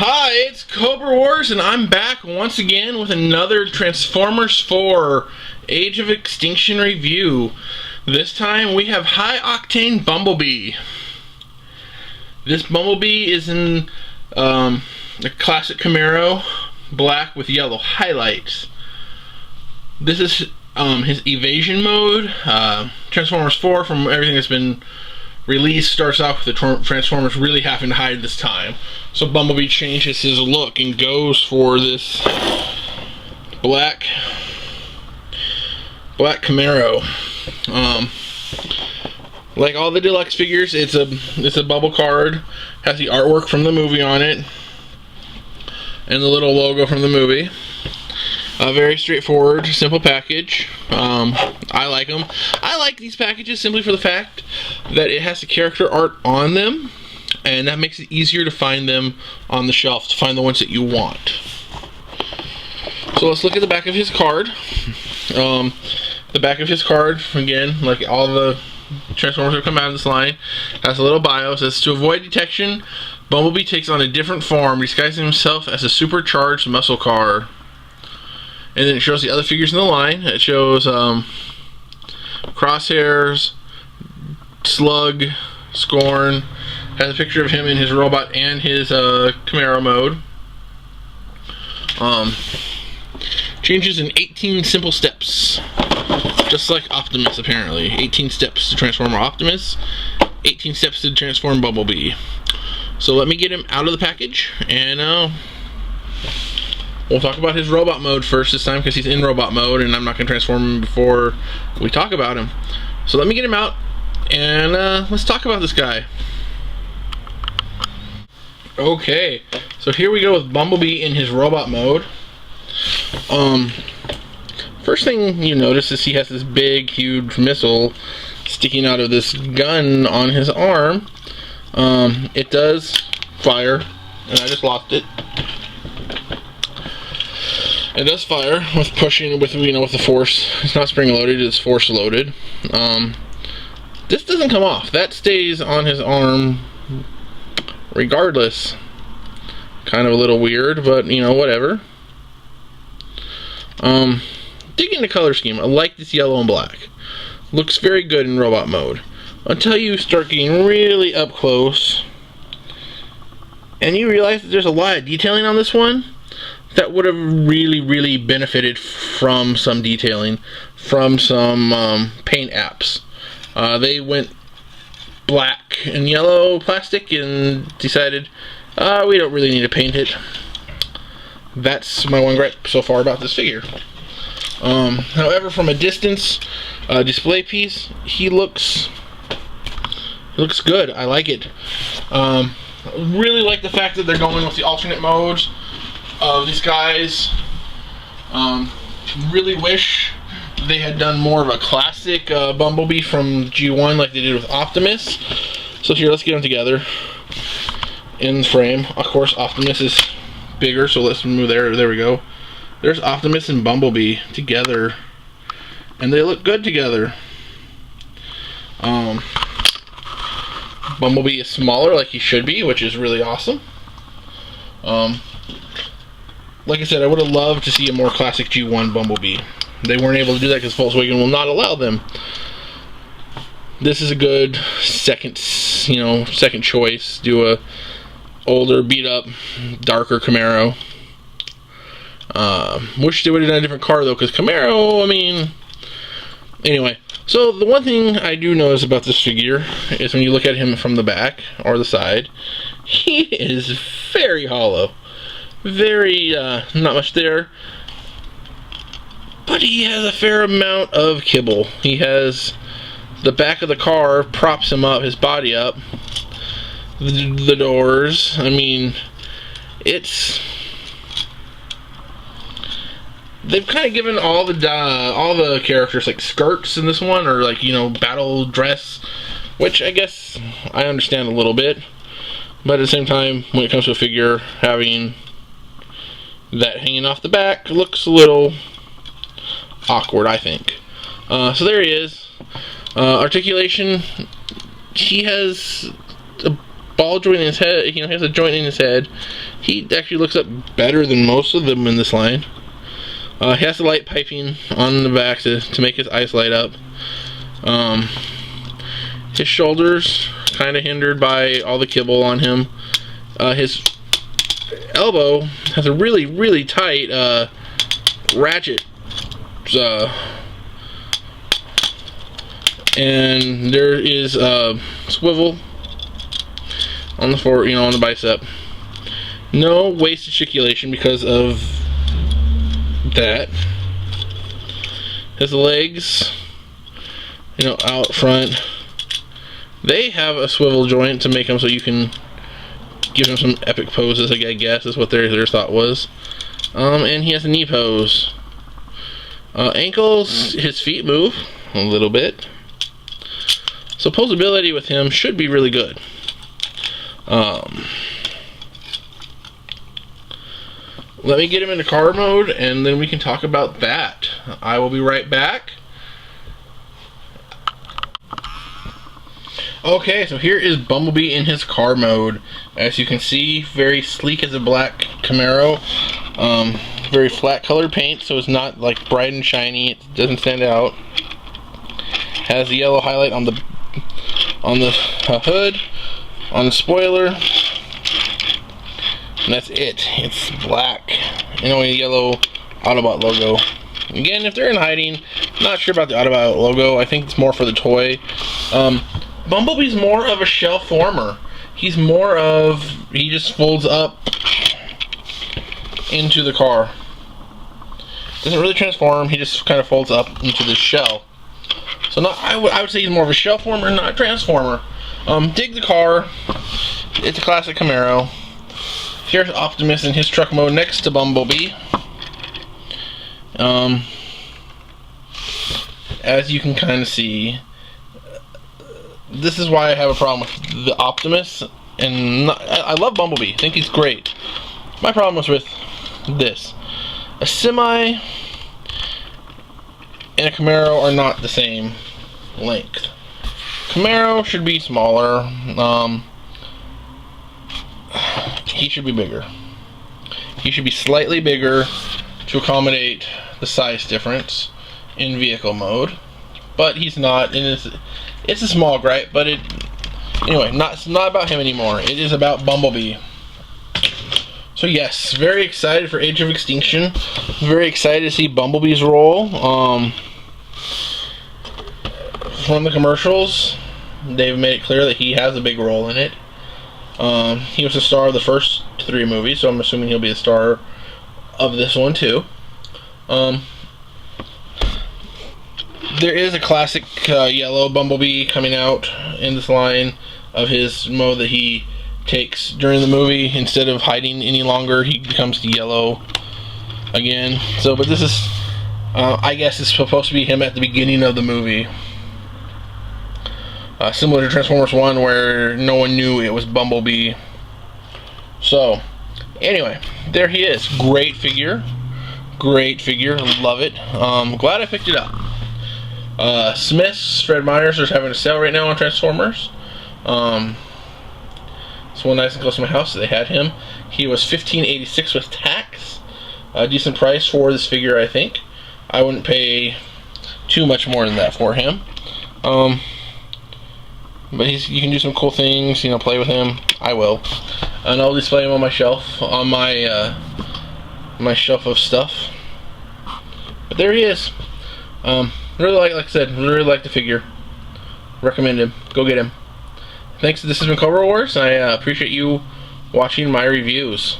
Hi, it's Cobra Wars, and I'm back once again with another Transformers 4 Age of Extinction review. This time we have High Octane Bumblebee. This Bumblebee is in a classic Camaro, black with yellow highlights. This is his evasion mode. Transformers 4, from everything that's been released, starts off with the Transformers really having to hide this time. So Bumblebee changes his look and goes for this black Camaro. Like all the deluxe figures, it's a bubble card, has the artwork from the movie on it, and the little logo from the movie. A very straightforward, simple package. I like them. I like these packages simply for the fact that it has the character art on them, and that makes it easier to find them on the shelf, to find the ones that you want. So let's look at the back of his card. The back of his card, again, like all the Transformers that come out of this line, has a little bio. It says, to avoid detection, Bumblebee takes on a different form, disguising himself as a supercharged muscle car. And then it shows the other figures in the line. It shows Crosshairs, Slug, Scorn. Has a picture of him in his robot and his Camaro mode. Changes in 18 simple steps. Just like Optimus, apparently. 18 steps to transform Optimus. 18 steps to transform Bumblebee. So let me get him out of the package, and we'll talk about his robot mode first this time, because he's in robot mode and I'm not going to transform him before we talk about him. So let me get him out and let's talk about this guy. Okay, so here we go with Bumblebee in his robot mode. First thing you notice is he has this big, huge missile sticking out of this gun on his arm. It does fire, and I just lost it. It does fire with pushing, with the force. It's not spring loaded, it's force loaded. This doesn't come off. That stays on his arm regardless. Kind of a little weird, but whatever. Digging the color scheme. I like this yellow and black. Looks very good in robot mode. Until you start getting really up close and you realize that there's a lot of detailing on this one that would have really benefited from some detailing from some paint apps. They went black and yellow plastic and decided we don't really need to paint it. That's my one gripe so far about this figure. However, from a distance display piece, he looks good. I like it. Really like the fact that they're going with the alternate modes of these guys. Really wish they had done more of a classic Bumblebee from G1 like they did with Optimus. So here, let's get them together in frame. Of course, Optimus is bigger, so let's move there. There we go. There's Optimus and Bumblebee together, and they look good together. Bumblebee is smaller, like he should be, which is really awesome. Like I said, I would have loved to see a more classic G1 Bumblebee. They weren't able to do that because Volkswagen will not allow them. This is a good second choice. Do a older, beat up, darker Camaro. Wish they would have done a different car though, because Camaro, anyway. So the one thing I do notice about this figure is when you look at him from the back or the side, he is very hollow. Very, not much there. But he has a fair amount of kibble. He has the back of the car props him up, his body up. The doors, they've kind of given all the characters like skirts in this one, or battle dress, which I guess I understand a little bit, but at the same time, when it comes to a figure having that hanging off the back, looks a little awkward, I think. So there he is. Articulation. He has a ball joint in his head. He has a joint in his head. He actually looks up better than most of them in this line. He has the light piping on the back to make his eyes light up. His shoulders kind of hindered by all the kibble on him. His elbow has a really, really tight ratchet. And there is a swivel on the on the bicep. No waist articulation because of that. His legs, out front, they have a swivel joint to make them so you can give him some epic poses, I guess is what their thought was. And he has a knee pose. Ankles, his feet move a little bit. So posability with him should be really good. Let me get him into car mode, and then we can talk about that. I will be right back. Okay, so here is Bumblebee in his car mode. As you can see, very sleek as a black Camaro. Very flat colored paint, so it's not like bright and shiny. It doesn't stand out. Has the yellow highlight on the hood, on the spoiler, and that's it. It's black and only a yellow Autobot logo. Again, if they're in hiding, not sure about the Autobot logo. I think it's more for the toy. Bumblebee's more of a shell former. He just folds up into the car. Doesn't really transform. He just kind of folds up into the shell. So I would say he's more of a shell former, not a transformer. Dig the car. It's a classic Camaro. Here's Optimus in his truck mode next to Bumblebee. As you can kind of see, this is why I have a problem with the Optimus. And I love Bumblebee. I think he's great. My problem was with this. A semi and a Camaro are not the same length. Camaro should be smaller. He should be bigger. He should be slightly bigger to accommodate the size difference in vehicle mode. But he's not. And it's a small gripe, but anyway, it's not about him anymore. It is about Bumblebee. So yes, very excited for Age of Extinction. Very excited to see Bumblebee's role. From the commercials, they've made it clear that he has a big role in it. He was the star of the first 3 movies, so I'm assuming he'll be the star of this one too. There is a classic yellow Bumblebee coming out in this line of his mode that he takes during the movie. Instead of hiding any longer, he becomes the yellow again. So, but this is, I guess it's supposed to be him at the beginning of the movie. Similar to Transformers 1, where no one knew it was Bumblebee. So, anyway, there he is. Great figure. Great figure. Love it. Glad I picked it up. Smith's, Fred Meyer's, are having a sale right now on Transformers. It's one nice and close to my house. They had him. He was $15.86 with tax. A decent price for this figure, I think. I wouldn't pay too much more than that for him. But you can do some cool things, play with him. I will. And I'll display him on my shelf, on my my shelf of stuff. But there he is. Really like I said, really like the figure. Recommend him. Go get him. Thanks. This has been Cobra Wars. I appreciate you watching my reviews.